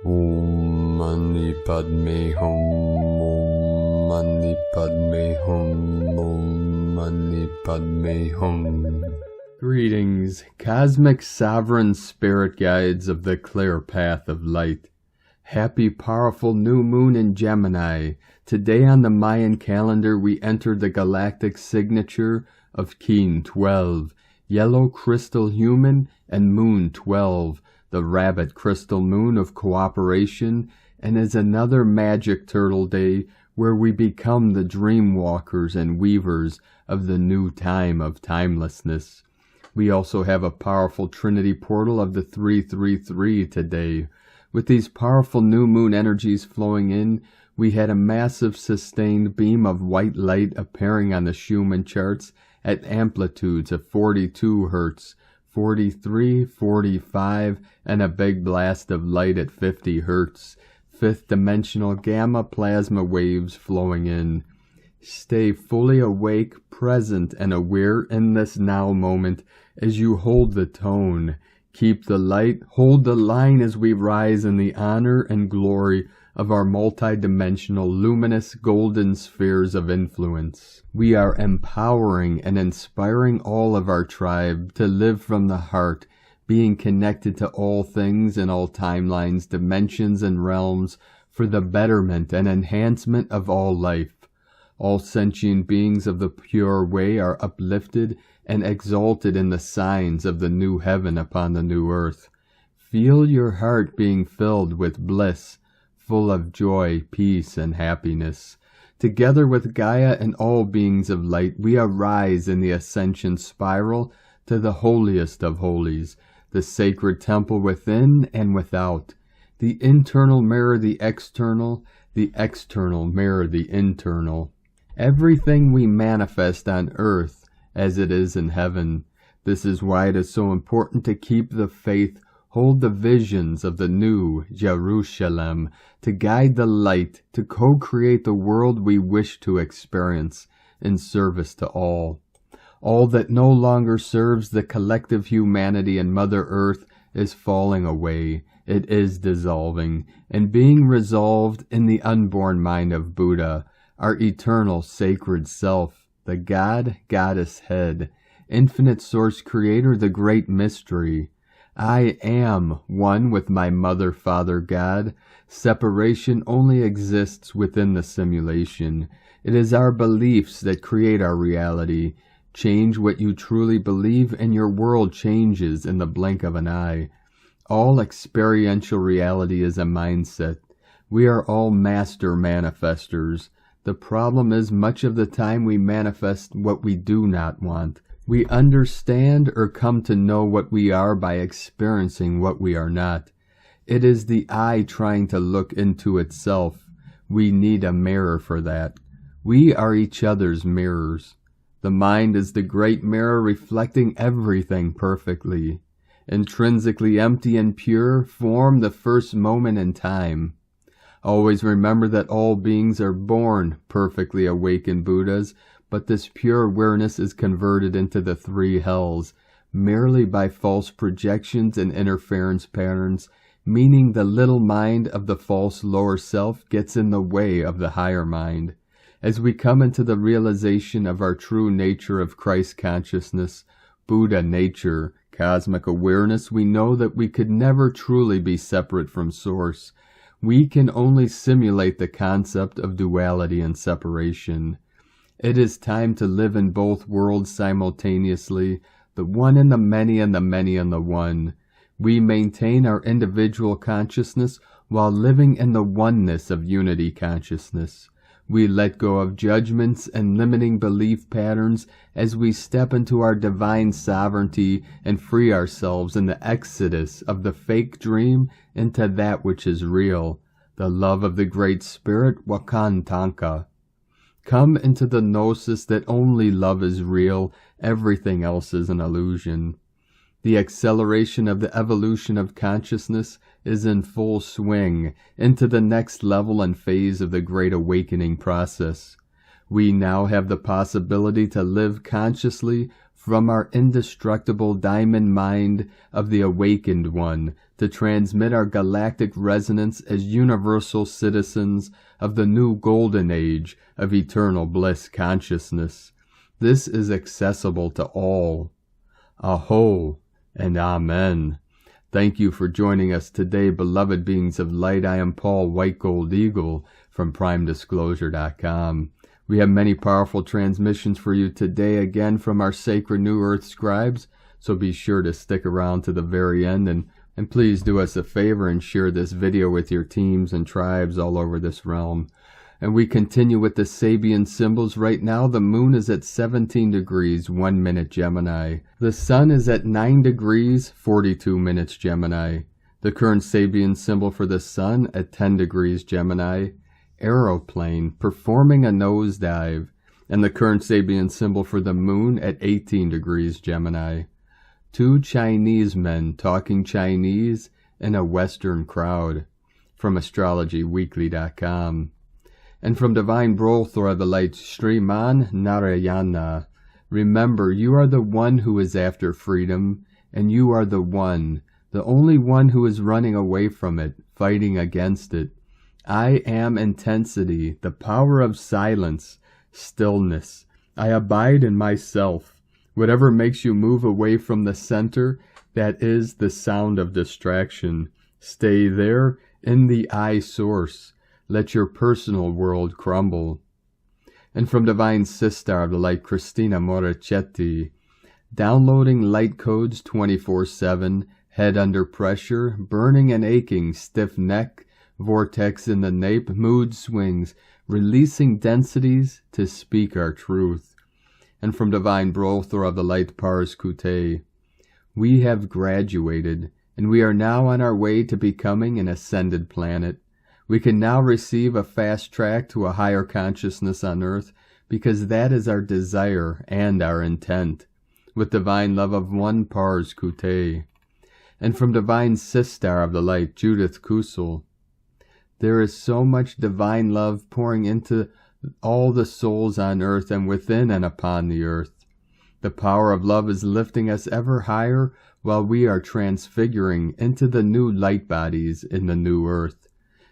Om Mani Padme Hum, Om Mani Padme Hum, Om Mani Padme Hum. Greetings, cosmic sovereign spirit guides of the clear path of light. Happy powerful new moon in Gemini. Today on the Mayan calendar we enter the galactic signature of Kin 12, yellow crystal human, and moon 12, the rabbit crystal moon of cooperation, and is another magic turtle day where we become the dream walkers and weavers of the new time of timelessness. We also have a powerful trinity portal of the 333 today. With these powerful new moon energies flowing in, we had a massive sustained beam of white light appearing on the Schumann charts at amplitudes of 42 Hz, 43, 45, and a big blast of light at 50 Hz, fifth dimensional gamma plasma waves flowing in. Stay fully awake, present, and aware in this now moment as you hold the tone. Keep the light, hold the line as we rise in the honor and glory of our multidimensional luminous golden spheres of influence. We are empowering and inspiring all of our tribe to live from the heart, being connected to all things in all timelines, dimensions, and realms for the betterment and enhancement of all life. All sentient beings of the pure way are uplifted and exalted in the signs of the new heaven upon the new earth. Feel your heart being filled with bliss, full of joy, peace, and happiness. Together with Gaia and all beings of light, we arise in the Ascension spiral to the holiest of holies, the sacred temple within and without. The internal mirror the external mirror the internal. Everything we manifest on earth as it is in heaven. This is why it is so important to keep the faith, hold the visions of the new Jerusalem, to guide the light, to co-create the world we wish to experience in service to all. All that no longer serves the collective humanity and Mother Earth is falling away. It is dissolving and being resolved in the unborn mind of Buddha, our eternal sacred self, the God, Goddess head, infinite source creator, the great mystery. I am one with my Mother, Father, God. Separation only exists within the simulation. It is our beliefs that create our reality. Change what you truly believe and your world changes in the blink of an eye. All experiential reality is a mindset. We are all master manifestors. The problem is much of the time we manifest what we do not want. We understand or come to know what we are by experiencing what we are not. It is the eye trying to look into itself. We need a mirror for that. We are each other's mirrors. The mind is the great mirror reflecting everything perfectly. Intrinsically empty and pure, form the first moment in time. Always remember that all beings are born perfectly awakened Buddhas, but this pure awareness is converted into the three hells, merely by false projections and interference patterns, meaning the little mind of the false lower self gets in the way of the higher mind. As we come into the realization of our true nature of Christ consciousness, Buddha nature, cosmic awareness, we know that we could never truly be separate from Source. We can only simulate the concept of duality and separation. It is time to live in both worlds simultaneously, the one in the many and the many in the one. We maintain our individual consciousness while living in the oneness of unity consciousness. We let go of judgments and limiting belief patterns as we step into our divine sovereignty and free ourselves in the exodus of the fake dream into that which is real, the love of the Great Spirit, Wakantanka. Come into the gnosis that only love is real, everything else is an illusion. The acceleration of the evolution of consciousness is in full swing into the next level and phase of the Great Awakening process. We now have the possibility to live consciously, from our indestructible diamond mind of the awakened one, to transmit our galactic resonance as universal citizens of the new golden age of eternal bliss consciousness. This is accessible to all. Aho and Amen. Thank you for joining us today, beloved beings of light. I am Paul White Gold Eagle from PrimeDisclosure.com. We have many powerful transmissions for you today, again from our sacred New Earth scribes, so be sure to stick around to the very end, and please do us a favor and share this video with your teams and tribes all over this realm. And we continue with the Sabian symbols. Right now, the moon is at 17 degrees, 1 minute Gemini. The sun is at 9 degrees, 42 minutes Gemini. The current Sabian symbol for the sun at 10 degrees Gemini. Aeroplane, performing a nosedive. And the current Sabian symbol for the moon at 18 degrees Gemini. 2 Chinese men talking Chinese in a Western crowd. From AstrologyWeekly.com. And from Divine Brothor of the Light, Sriman Narayana. Remember, you are the one who is after freedom, and you are the one, the only one who is running away from it, fighting against it. I am intensity, the power of silence, stillness. I abide in myself. Whatever makes you move away from the center, that is the sound of distraction. Stay there in the I source. Let your personal world crumble. And from Divine Sister of the Light, Christina Morichetti. Downloading light codes 24/7, head under pressure, burning and aching, stiff neck, vortex in the nape, mood swings, releasing densities to speak our truth. And from Divine Brothor of the Light, Pars Kute. We have graduated, and we are now on our way to becoming an ascended planet. We can now receive a fast track to a higher consciousness on earth, because that is our desire and our intent. With divine love of one, Pars Kute. And from Divine Sister of the Light, Judith Kusel. There is so much divine love pouring into all the souls on earth and within and upon the earth. The power of love is lifting us ever higher while we are transfiguring into the new light bodies in the new earth.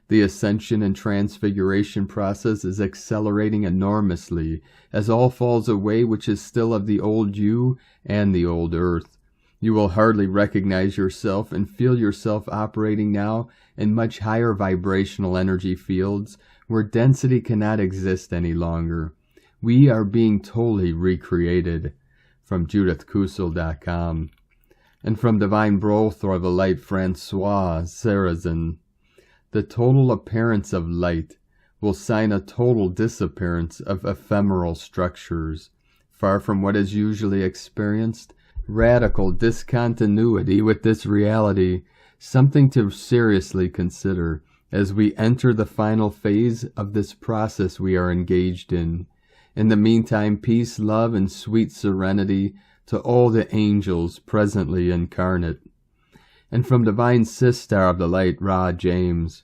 The ascension and transfiguration process is accelerating enormously as all falls away which is still of the old you and the old earth. You will hardly recognize yourself and feel yourself operating now in much higher vibrational energy fields where density cannot exist any longer. We are being totally recreated. From JudithKusel.com. And from Divine Brothor of the Light, Francois Sarrazin. The total appearance of light will sign a total disappearance of ephemeral structures. Far from what is usually experienced, radical discontinuity with this reality, something to seriously consider as we enter the final phase of this process we are engaged in. In the meantime, peace, love, and sweet serenity to all the angels presently incarnate. And from Divine Sister of the Light, Ra James.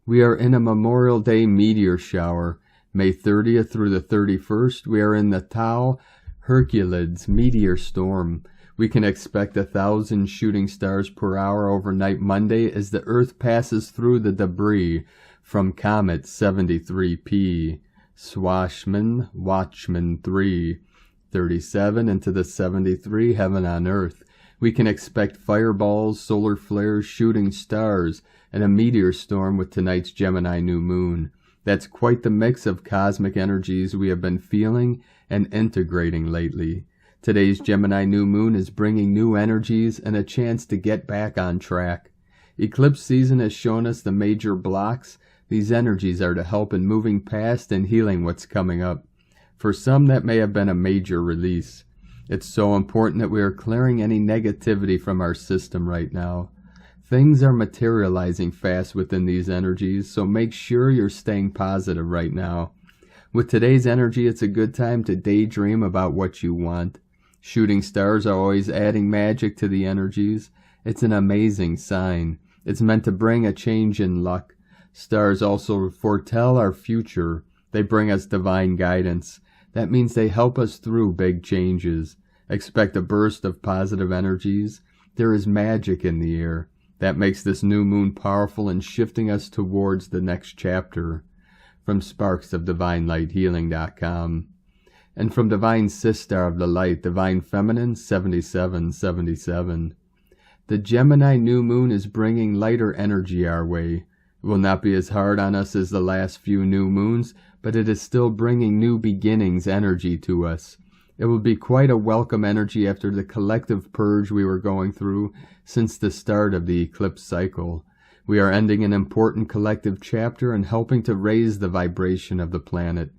We are in a Memorial Day meteor shower. May 30th through the 31st, we are in the Tau Herculids meteor storm. We can expect 1,000 shooting stars per hour overnight Monday as the Earth passes through the debris from Comet 73P. Swashman, Watchman 3, 37 into the 73, Heaven on Earth. We can expect fireballs, solar flares, shooting stars, and a meteor storm with tonight's Gemini new moon. That's quite the mix of cosmic energies we have been feeling and integrating lately. Today's Gemini new moon is bringing new energies and a chance to get back on track. Eclipse season has shown us the major blocks. These energies are to help in moving past and healing what's coming up. For some, that may have been a major release. It's so important that we are clearing any negativity from our system right now. Things are materializing fast within these energies, so make sure you're staying positive right now. With today's energy, it's a good time to daydream about what you want. Shooting stars are always adding magic to the energies. It's an amazing sign. It's meant to bring a change in luck. Stars also foretell our future. They bring us divine guidance. That means they help us through big changes. Expect a burst of positive energies. There is magic in the air. That makes this new moon powerful in shifting us towards the next chapter. From sparksofdivinelighthealing.com. And from Divine Sister of the Light, Divine Feminine 7777. The Gemini new moon is bringing lighter energy our way. It will not be as hard on us as the last few new moons, but it is still bringing new beginnings energy to us. It will be quite a welcome energy after the collective purge we were going through since the start of the eclipse cycle. We are ending an important collective chapter and helping to raise the vibration of the planet.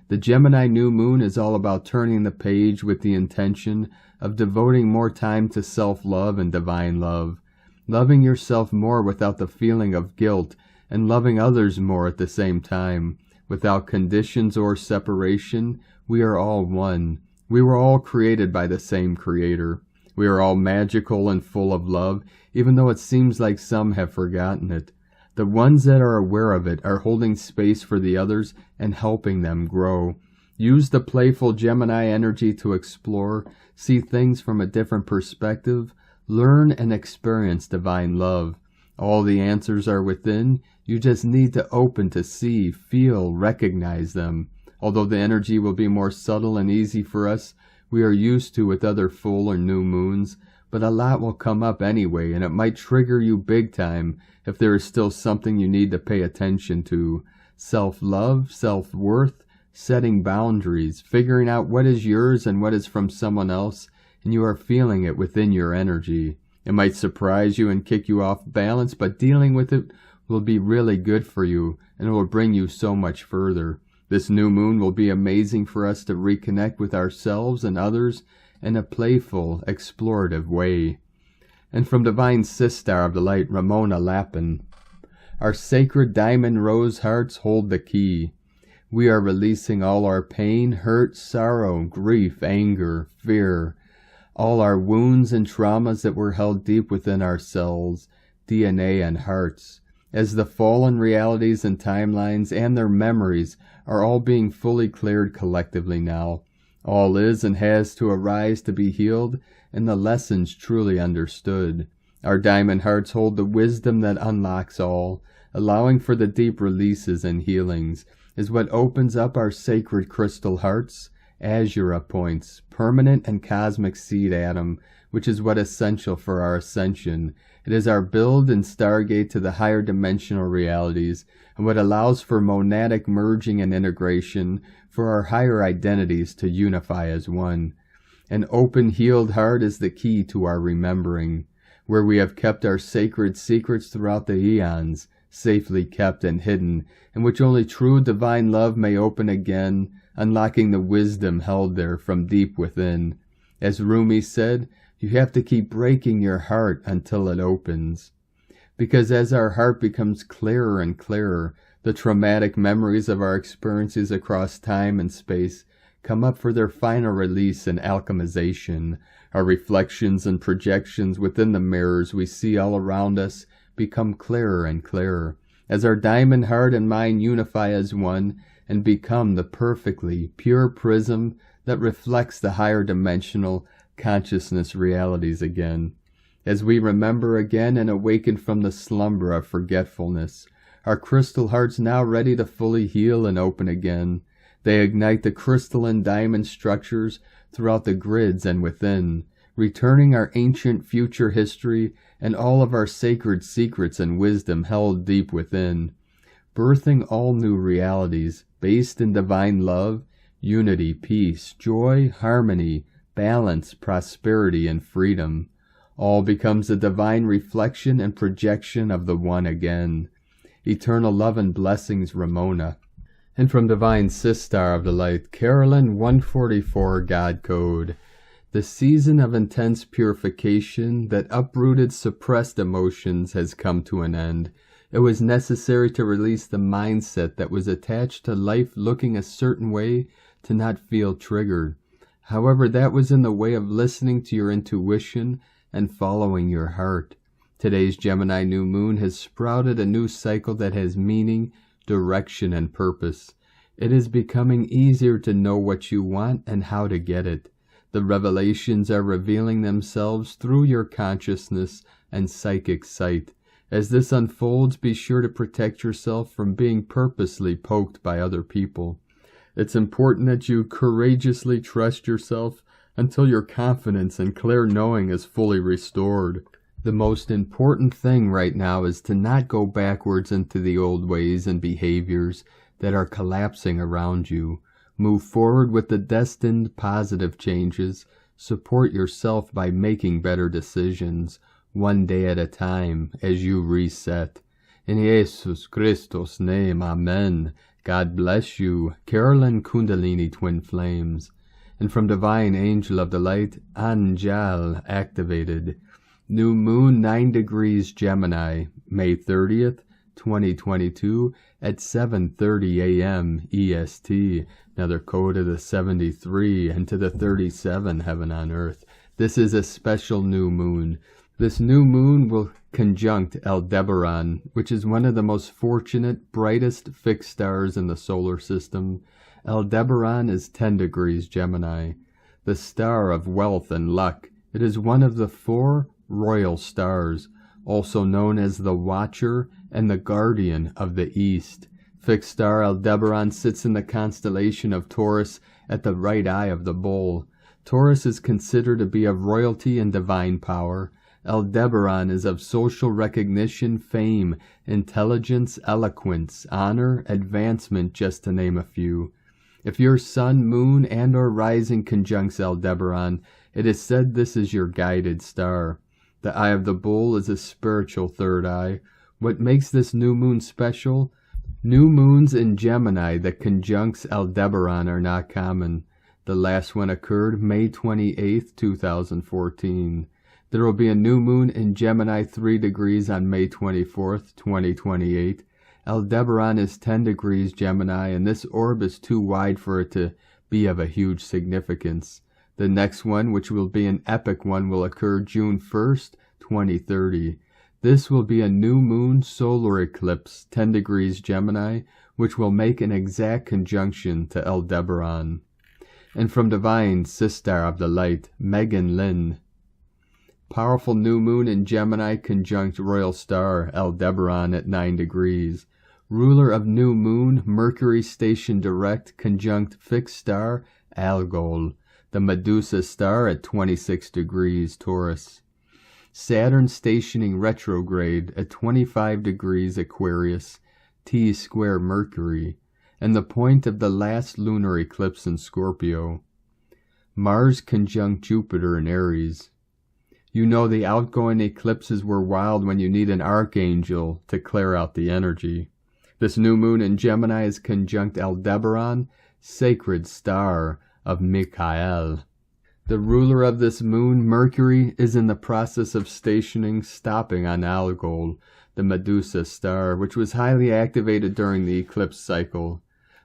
The Gemini new moon is all about turning the page with the intention of devoting more time to self-love and divine love, loving yourself more without the feeling of guilt, and loving others more at the same time. Without conditions or separation, we are all one. We were all created by the same Creator. We are all magical and full of love, even though it seems like some have forgotten it. The ones that are aware of it are holding space for the others and helping them grow. Use the playful Gemini energy to explore, see things from a different perspective, learn and experience divine love. All the answers are within. You just need to open to see, feel, recognize them. Although the energy will be more subtle and easy for us, we are used to with other full or new moons, but a lot will come up anyway, and it might trigger you big time if there is still something you need to pay attention to. Self-love, self-worth, setting boundaries, figuring out what is yours and what is from someone else, and you are feeling it within your energy. It might surprise you and kick you off balance, but dealing with it will be really good for you, and it will bring you so much further. This new moon will be amazing for us to reconnect with ourselves and others in a playful, explorative way. And from Divine Sister of the Light, Ramona Lappin. Our sacred diamond rose hearts hold the key. We are releasing all our pain, hurt, sorrow, grief, anger, fear, all our wounds and traumas that were held deep within our cells, DNA, and hearts, as the fallen realities and timelines and their memories are all being fully cleared collectively now. All is and has to arise to be healed, and the lessons truly understood. Our diamond hearts hold the wisdom that unlocks all, allowing for the deep releases and healings, is what opens up our sacred crystal hearts, azure points, permanent and cosmic seed atom, which is what is essential for our ascension. It is our build and stargate to the higher dimensional realities, and what allows for monadic merging and integration for our higher identities to unify as one. An open, healed heart is the key to our remembering, where we have kept our sacred secrets throughout the eons, safely kept and hidden, and which only true divine love may open again, unlocking the wisdom held there from deep within. As Rumi said, you have to keep breaking your heart until it opens. Because as our heart becomes clearer and clearer, the traumatic memories of our experiences across time and space come up for their final release and alchemization. Our reflections and projections within the mirrors we see all around us become clearer and clearer, as our diamond heart and mind unify as one and become the perfectly pure prism that reflects the higher dimensional consciousness realities again. As we remember again and awaken from the slumber of forgetfulness, our crystal hearts now ready to fully heal and open again. They ignite the crystalline diamond structures throughout the grids and within, returning our ancient future history and all of our sacred secrets and wisdom held deep within, birthing all new realities based in divine love, unity, peace, joy, harmony, balance, prosperity, and freedom. All becomes a divine reflection and projection of the One again. Eternal love and blessings, Ramona. And from Divine Sister of the Light, Carolyn 144 God Code. The season of intense purification that uprooted suppressed emotions has come to an end. It was necessary to release the mindset that was attached to life looking a certain way to not feel triggered. However, that was in the way of listening to your intuition and following your heart. Today's Gemini new moon has sprouted a new cycle that has meaning, direction, and purpose. It is becoming easier to know what you want and how to get it. The revelations are revealing themselves through your consciousness and psychic sight. As this unfolds, be sure to protect yourself from being purposely poked by other people. It's important that you courageously trust yourself until your confidence and clear knowing is fully restored. The most important thing right now is to not go backwards into the old ways and behaviors that are collapsing around you. Move forward with the destined positive changes. Support yourself by making better decisions, one day at a time, as you reset. In Jesus Christos' name, Amen. God bless you. Carolyn Kundalini Twin Flames. And from Divine Angel of the Light, Angel activated. New Moon 9 degrees Gemini, May 30th, 2022 at 7:30 a.m. EST. Another code of the 73 and to the 37 heaven on earth. This is a special new moon. This new moon will conjunct Aldebaran, which is one of the most fortunate, brightest fixed stars in the solar system. Aldebaran is 10 degrees Gemini, the star of wealth and luck. It is one of the 4 royal stars, also known as the Watcher and the Guardian of the East. Fixed star Aldebaran sits in the constellation of Taurus at the right eye of the bull. Taurus is considered to be of royalty and divine power. Aldebaran is of social recognition, fame, intelligence, eloquence, honor, advancement, just to name a few. If your sun, moon, and or rising conjuncts Aldebaran, it is said this is your guided star. The eye of the bull is a spiritual third eye. What makes this new moon special? New moons in Gemini that conjuncts Aldebaran are not common. The last one occurred May 28th, 2014. There will be a new moon in Gemini 3 degrees on May 24th, 2028. Aldebaran is 10 degrees Gemini, and this orb is too wide for it to be of a huge significance. The next one, which will be an epic one, will occur June 1st, 2030. This will be a new moon solar eclipse, 10 degrees Gemini, which will make an exact conjunction to Aldebaran. And from Divine Sister of the Light, Megan Lynn. Powerful new moon in Gemini conjunct royal star Aldebaran at 9 degrees. Ruler of new moon, Mercury station direct conjunct fixed star Algol. The Medusa star at 26 degrees Taurus. Saturn stationing retrograde at 25 degrees Aquarius, T-square Mercury, and the point of the last lunar eclipse in Scorpio. Mars conjunct Jupiter in Aries. You know the outgoing eclipses were wild when you need an archangel to clear out the energy. This new moon in Gemini is conjunct Aldebaran, sacred star of Michael. The ruler of this moon, Mercury, is in the process of stopping on Algol, the Medusa star, which was highly activated during the eclipse cycle.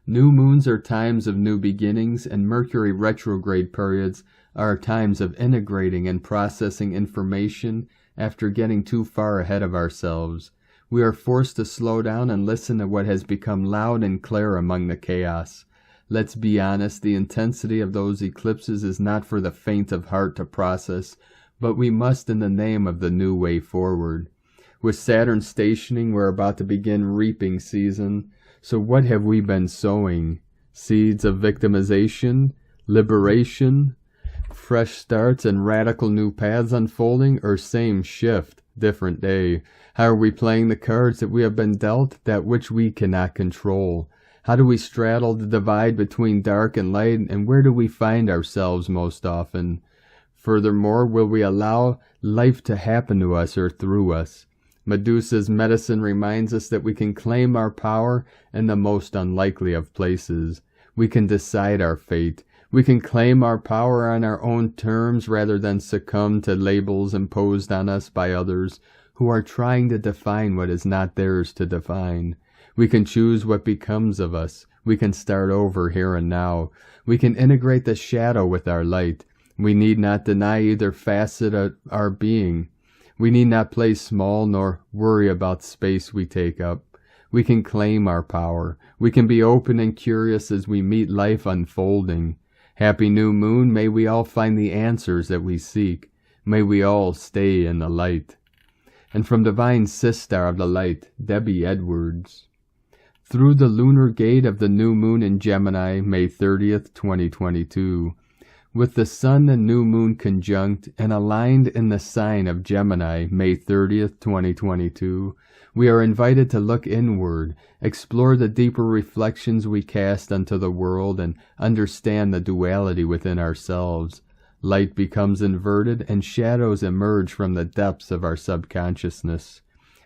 New moons are times of new beginnings, and Mercury retrograde periods are times of integrating and processing information after getting too far ahead of ourselves. We are forced to slow down and listen to what has become loud and clear among the chaos. Let's be honest, the intensity of those eclipses is not for the faint of heart to process, but we must in the name of the new way forward. With Saturn stationing, we're about to begin reaping season. So what have we been sowing? Seeds of victimization, liberation, fresh starts and radical new paths unfolding, or same shift, different day? How are we playing the cards that we have been dealt, that which we cannot control? How do we straddle the divide between dark and light, and where do we find ourselves most often? Furthermore, will we allow life to happen to us or through us? Medusa's medicine reminds us that we can claim our power in the most unlikely of places. We can decide our fate. We can claim our power on our own terms rather than succumb to labels imposed on us by others who are trying to define what is not theirs to define. We can choose what becomes of us. We can start over here and now. We can integrate the shadow with our light. We need not deny either facet of our being. We need not play small nor worry about space we take up. We can claim our power. We can be open and curious as we meet life unfolding. Happy new moon, may we all find the answers that we seek. May we all stay in the light. And from Divine Sister of the Light, Debbie Edwards. Through the lunar gate of the new moon in Gemini, May 30th, 2022, with the sun and new moon conjunct and aligned in the sign of Gemini, May 30th, 2022, we are invited to look inward, explore the deeper reflections we cast onto the world, and understand the duality within ourselves. Light becomes inverted, and shadows emerge from the depths of our subconsciousness.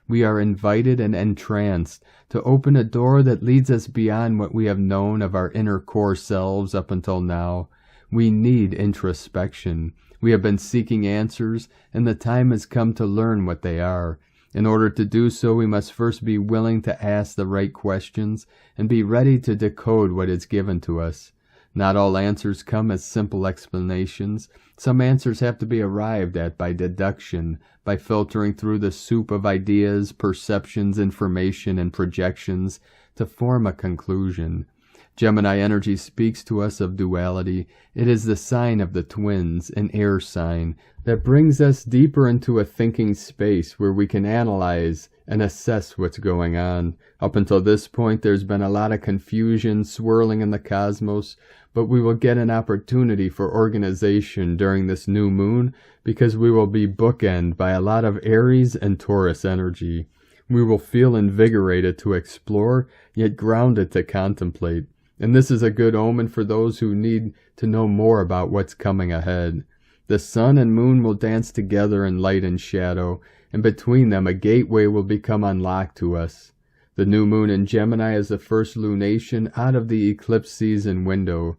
We are invited and entranced to open a door that leads us beyond what we have known of our inner core selves up until now. We need introspection. We have been seeking answers, and the time has come to learn what they are. In order to do so, we must first be willing to ask the right questions and be ready to decode what is given to us. Not all answers come as simple explanations. Some answers have to be arrived at by deduction, by filtering through the soup of ideas, perceptions, information, and projections to form a conclusion. Gemini energy speaks to us of duality. It is the sign of the twins, an air sign, that brings us deeper into a thinking space where we can analyze and assess what's going on. Up until this point, there's been a lot of confusion swirling in the cosmos, but we will get an opportunity for organization during this new moon because we will be bookended by a lot of Aries and Taurus energy. We will feel invigorated to explore, yet grounded to contemplate. And this is a good omen for those who need to know more about what's coming ahead. The sun and moon will dance together in light and shadow, and between them a gateway will become unlocked to us. The new moon in Gemini is the first lunation out of the eclipse season window.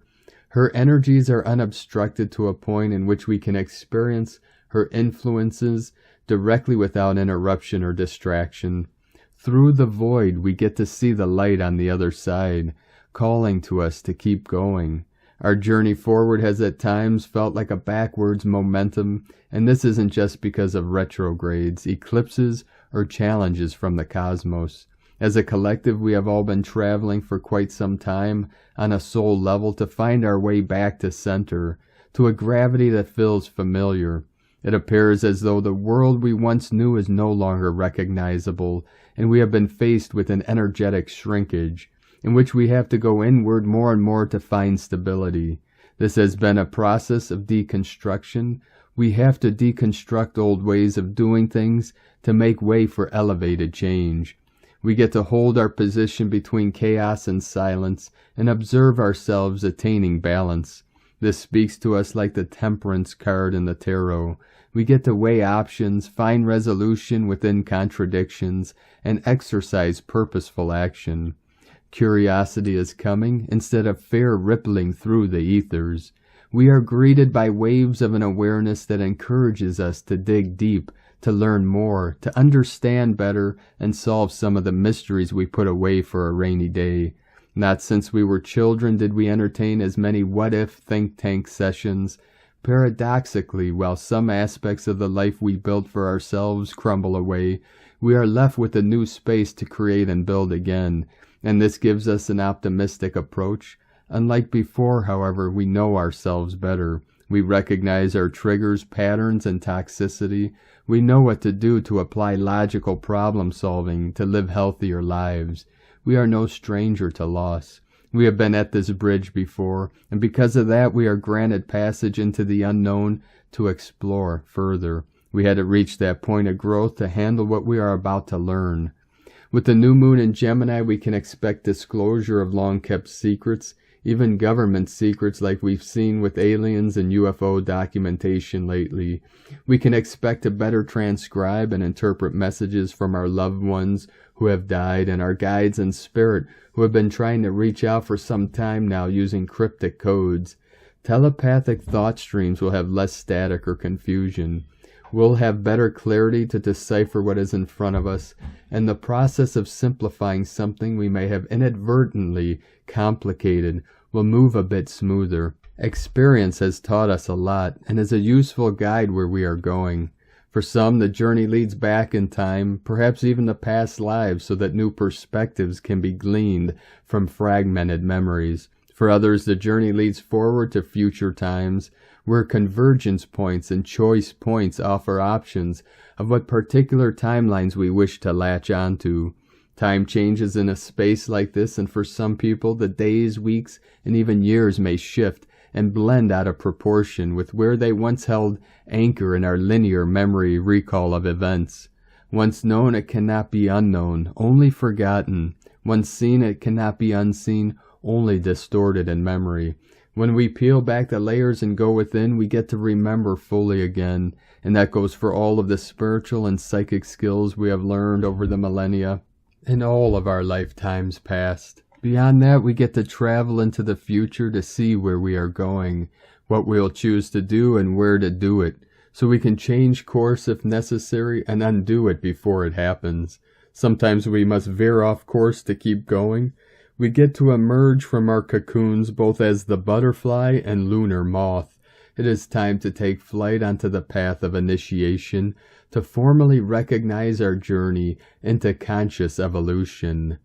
Her energies are unobstructed to a point in which we can experience her influences directly without interruption or distraction. Through the void, we get to see the light on the other side, calling to us to keep going. Our journey forward has at times felt like a backwards momentum, and this isn't just because of retrogrades, eclipses, or challenges from the cosmos. As a collective, we have all been traveling for quite some time on a soul level to find our way back to center, to a gravity that feels familiar. It appears as though the world we once knew is no longer recognizable, and we have been faced with an energetic shrinkage, in which we have to go inward more and more to find stability. This has been a process of deconstruction. We have to deconstruct old ways of doing things to make way for elevated change. We get to hold our position between chaos and silence and observe ourselves attaining balance. This speaks to us like the temperance card in the tarot. We get to weigh options, find resolution within contradictions, and exercise purposeful action. Curiosity is coming instead of fear rippling through the ethers. We are greeted by waves of an awareness that encourages us to dig deep, to learn more, to understand better, and solve some of the mysteries we put away for a rainy day. Not since we were children did we entertain as many what-if think tank sessions. Paradoxically, while some aspects of the life we built for ourselves crumble away, we are left with a new space to create and build again. And this gives us an optimistic approach. Unlike before, however, we know ourselves better. We recognize our triggers, patterns, and toxicity. We know what to do to apply logical problem solving to live healthier lives. We are no stranger to loss. We have been at this bridge before, and because of that we are granted passage into the unknown to explore further. We had to reach that point of growth to handle what we are about to learn. With the new moon in Gemini, we can expect disclosure of long-kept secrets, even government secrets like we've seen with aliens and UFO documentation lately. We can expect to better transcribe and interpret messages from our loved ones who have died and our guides in spirit who have been trying to reach out for some time now using cryptic codes. Telepathic thought streams will have less static or confusion. We'll have better clarity to decipher what is in front of us, and the process of simplifying something we may have inadvertently complicated will move a bit smoother. Experience has taught us a lot and is a useful guide where we are going. For some, the journey leads back in time, perhaps even to past lives, so that new perspectives can be gleaned from fragmented memories. For others, the journey leads forward to future times, where convergence points and choice points offer options of what particular timelines we wish to latch onto. Time changes in a space like this, and for some people, the days, weeks, and even years may shift and blend out of proportion with where they once held anchor in our linear memory recall of events. Once known, it cannot be unknown, only forgotten. Once seen, it cannot be unseen, only distorted in memory. When we peel back the layers and go within, we get to remember fully again, and that goes for all of the spiritual and psychic skills we have learned over the millennia, in all of our lifetimes past. Beyond that, we get to travel into the future to see where we are going, what we'll choose to do, and where to do it, so we can change course if necessary and undo it before it happens. Sometimes we must veer off course to keep going. We get to emerge from our cocoons both as the butterfly and lunar moth. It is time to take flight onto the path of initiation, to formally recognize our journey into conscious evolution.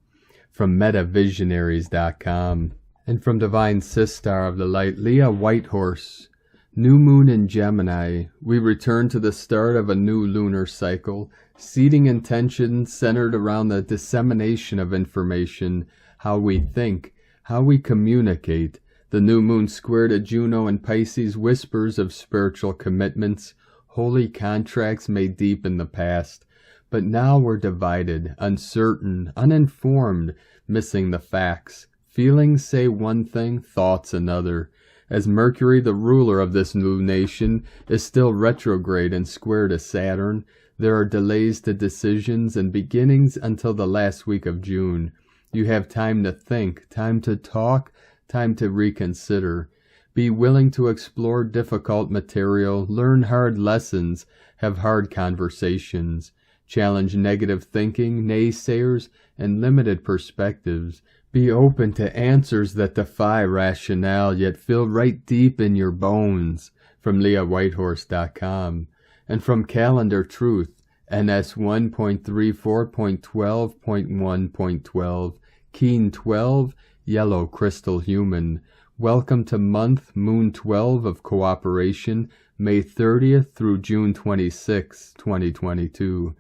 From MetaVisionaries.com. And from Divine Sistar of the Light, Leah Whitehorse. New moon in Gemini. We return to the start of a new lunar cycle, seeding intentions centered around the dissemination of information, how we think, how we communicate. The new moon square to Juno in Pisces whispers of spiritual commitments, holy contracts made deep in the past. But now we're divided, uncertain, uninformed, missing the facts. Feelings say one thing, thoughts another. As Mercury, the ruler of this new nation, is still retrograde and square to Saturn, there are delays to decisions and beginnings until the last week of June. You have time to think, time to talk, time to reconsider. Be willing to explore difficult material, learn hard lessons, have hard conversations. Challenge negative thinking, naysayers, and limited perspectives. Be open to answers that defy rationale, yet feel right deep in your bones. From LeahWhitehorse.com. And from Calendar Truth, NS 1.34.12.1.12, Keen 12, Yellow Crystal Human. Welcome to month Moon 12 of Cooperation, May 30th through June 26, 2022.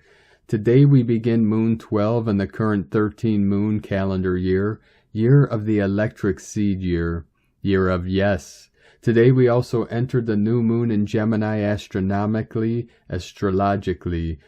Today we begin Moon 12 in the current 13 moon calendar year, year of the electric seed year of yes. Today we also entered the new moon in Gemini astrologically,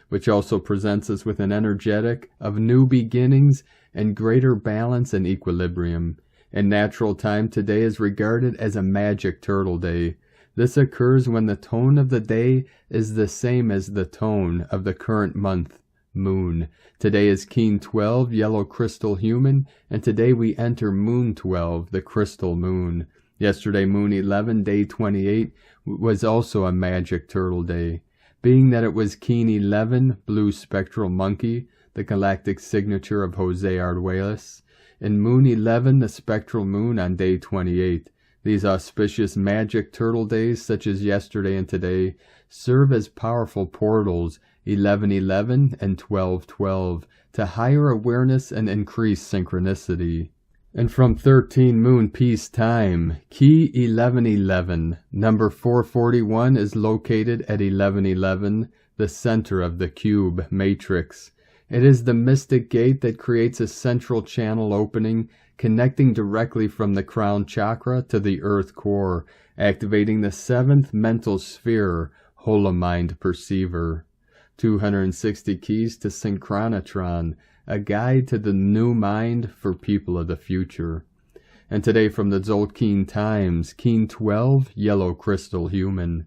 which also presents us with an energetic of new beginnings and greater balance and equilibrium. In natural time, today is regarded as a magic turtle day. This occurs when the tone of the day is the same as the tone of the current month, moon. Today is Keen 12, Yellow Crystal Human, and today we enter Moon 12, the Crystal Moon. Yesterday, Moon 11, Day 28, was also a magic turtle day. Being that it was Keen 11, Blue Spectral Monkey, the galactic signature of Jose Arguelles, and Moon 11, the spectral moon on Day 28. These auspicious magic turtle days, such as yesterday and today, serve as powerful portals, 11:11 and 12:12, to higher awareness and increased synchronicity. And from 13 Moon Peace Time, Key 1111, number 441 is located at 1111, the center of the cube matrix. It is the mystic gate that creates a central channel opening, connecting directly from the crown chakra to the earth core, activating the 7th mental sphere, Holomind Perceiver. 260 keys to Synchronotron, a guide to the new mind for people of the future. And today from the Tzolk'in Times, Keen 12, Yellow Crystal Human.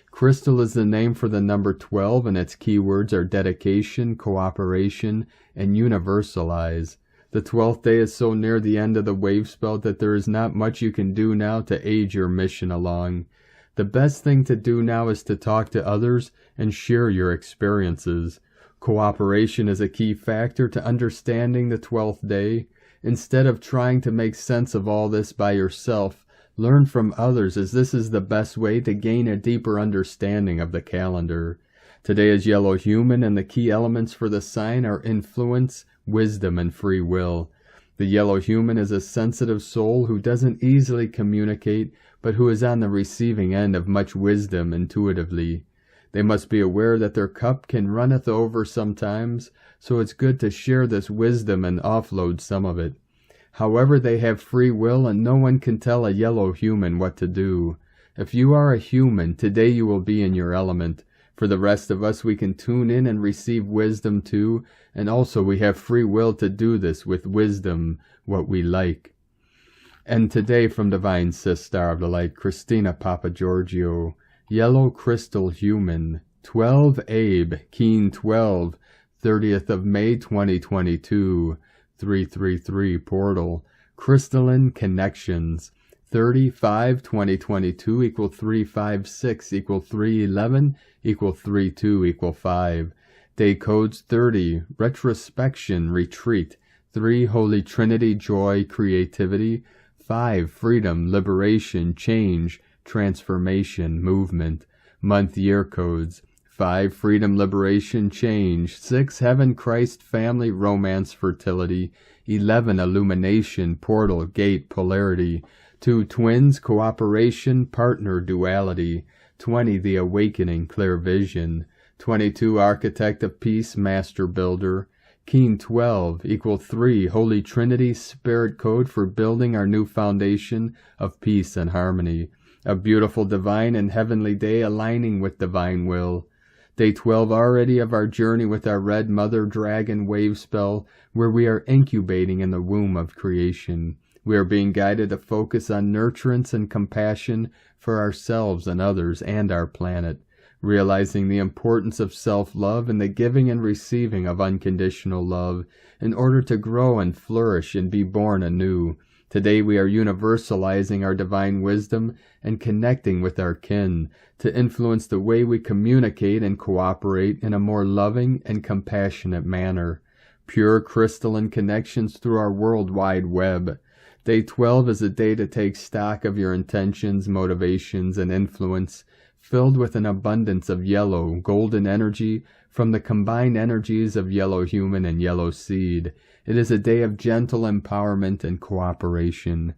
Crystal is the name for the number 12, and its keywords are dedication, cooperation, and universalize. The 12th day is so near the end of the wave spell that there is not much you can do now to aid your mission along. The best thing to do now is to talk to others and share your experiences. Cooperation is a key factor to understanding the 12th day. Instead of trying to make sense of all this by yourself, learn from others, as this is the best way to gain a deeper understanding of the calendar. Today is Yellow Human, and the key elements for the sign are influence, wisdom, and free will. The yellow human is a sensitive soul who doesn't easily communicate, but who is on the receiving end of much wisdom intuitively. They must be aware that their cup can runneth over sometimes, so it's good to share this wisdom and offload some of it. However, they have free will, and no one can tell a yellow human what to do. If you are a human, today you will be in your element. For the rest of us, we can tune in and receive wisdom too, and also we have free will to do this with wisdom, what we like. And today from Divine Sis Star of the Light, Christina Papagiorgio, Yellow Crystal Human, 12 Abe, Keen 12, 30th of May 2022, 333 Portal, Crystalline Connections, 30-5-2022 equal 356 equal 311 equal 32 equal 5. Day codes 30, Retrospection, Retreat, 3, Holy Trinity, Joy, Creativity, 5, Freedom, Liberation, Change, Transformation, Movement. Month year codes 5, Freedom, Liberation, Change, 6, Heaven, Christ, Family, Romance, Fertility, 11, Illumination, Portal, Gate, Polarity, 2, Twins, Cooperation, Partner, Duality, 20, The Awakening, Clear Vision, 22, Architect of Peace, Master Builder, Keen 12 equal 3, Holy Trinity, Spirit Code for building our new foundation of peace and harmony. A beautiful divine and heavenly day aligning with divine will. Day 12 already of our journey with our red mother dragon wave spell, where we are incubating in the womb of creation. We are being guided to focus on nurturance and compassion for ourselves and others and our planet, realizing the importance of self-love and the giving and receiving of unconditional love in order to grow and flourish and be born anew. Today we are universalizing our divine wisdom and connecting with our kin to influence the way we communicate and cooperate in a more loving and compassionate manner. Pure crystalline connections through our worldwide web. Day 12 is a day to take stock of your intentions, motivations, and influence, filled with an abundance of yellow, golden energy from the combined energies of yellow human and yellow seed. It is a day of gentle empowerment and cooperation.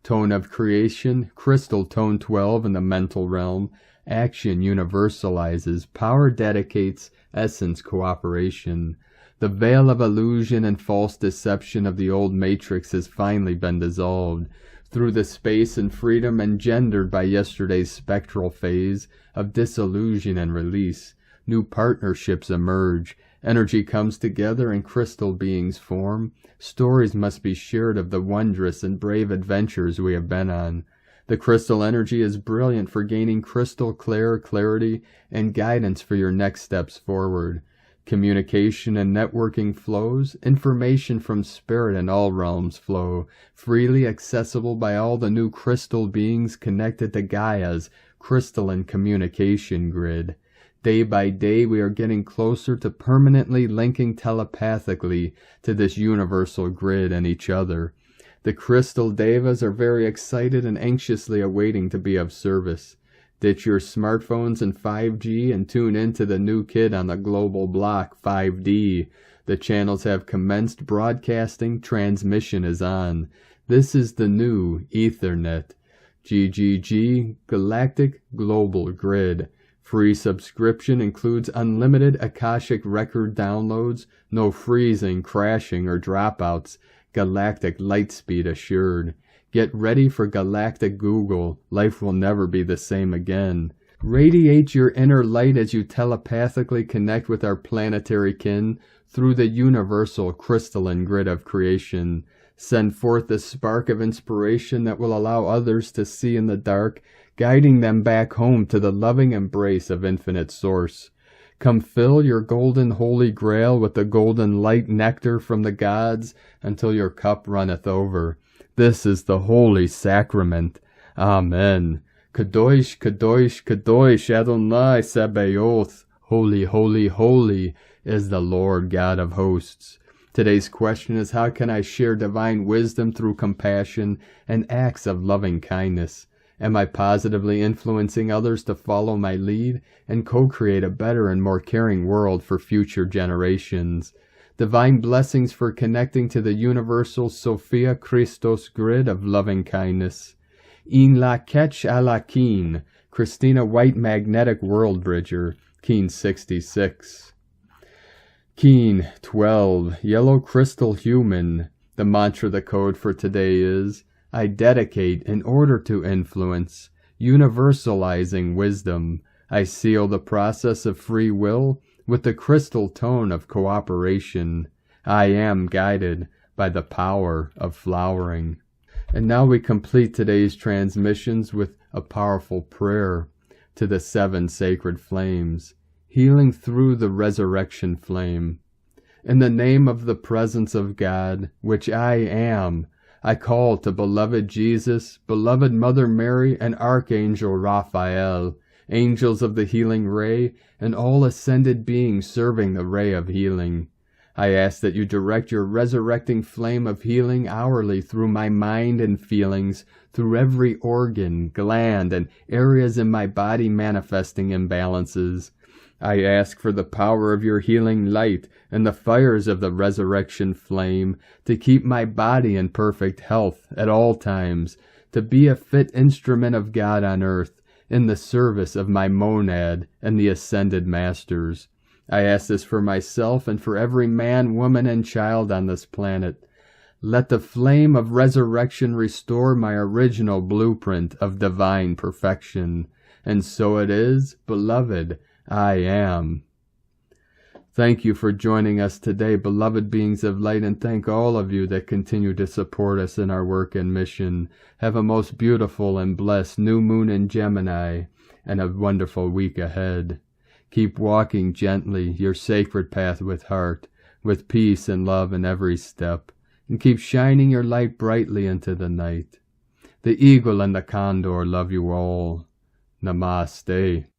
Tone of creation, crystal tone 12 in the mental realm. Action universalizes, power dedicates, essence cooperation. The veil of illusion and false deception of the old matrix has finally been dissolved through the space and freedom engendered by yesterday's spectral phase of disillusion and release. New partnerships emerge. Energy comes together and crystal beings form. Stories must be shared of the wondrous and brave adventures we have been on. The crystal energy is brilliant for gaining crystal clear clarity and guidance for your next steps forward. Communication and networking flows, information from spirit in all realms flow, freely accessible by all the new crystal beings connected to Gaia's crystalline communication grid. Day by day we are getting closer to permanently linking telepathically to this universal grid and each other. The crystal devas are very excited and anxiously awaiting to be of service. Ditch your smartphones and 5G and tune into the new kid on the global block, 5D. The channels have commenced broadcasting, transmission is on. This is the new Ethernet. GGG, Galactic Global Grid. Free subscription includes unlimited Akashic record downloads, no freezing, crashing, or dropouts. Galactic light speed assured. Get ready for Galactic Google. Life will never be the same again. Radiate your inner light as you telepathically connect with our planetary kin through the universal crystalline grid of creation. Send forth the spark of inspiration that will allow others to see in the dark, guiding them back home to the loving embrace of infinite source. Come fill your golden holy grail with the golden light nectar from the gods until your cup runneth over. This is the holy sacrament. Amen. Kadosh, Kadosh, Kadosh, Adonai Sabaoth. Holy, holy, holy is the Lord God of hosts. Today's question is, how can I share divine wisdom through compassion and acts of loving kindness? Am I positively influencing others to follow my lead and co-create a better and more caring world for future generations? Divine blessings for connecting to the universal Sophia Christos grid of loving kindness. In la ketch a la keen, Christina White Magnetic World Bridger, Keen 66. Keen 12, Yellow Crystal Human. The mantra, the code for today is, I dedicate in order to influence, universalizing wisdom. I seal the process of free will with the crystal tone of cooperation. I am guided by the power of flowering. And now we complete today's transmissions with a powerful prayer to the 7 sacred flames, healing through the resurrection flame. In the name of the presence of God, which I am, I call to beloved Jesus, beloved Mother Mary, and Archangel Raphael, angels of the healing ray, and all ascended beings serving the ray of healing. I ask that you direct your resurrecting flame of healing hourly through my mind and feelings, through every organ, gland, and areas in my body manifesting imbalances. I ask for the power of your healing light and the fires of the resurrection flame to keep my body in perfect health at all times, to be a fit instrument of God on earth in the service of my monad and the ascended masters. I ask this for myself and for every man, woman, and child on this planet. Let the flame of resurrection restore my original blueprint of divine perfection. And so it is, beloved, I am. Thank you for joining us today, beloved beings of light, and thank all of you that continue to support us in our work and mission. Have a most beautiful and blessed new moon in Gemini, and a wonderful week ahead. Keep walking gently your sacred path with heart, with peace and love in every step, and keep shining your light brightly into the night. The eagle and the condor love you all. Namaste.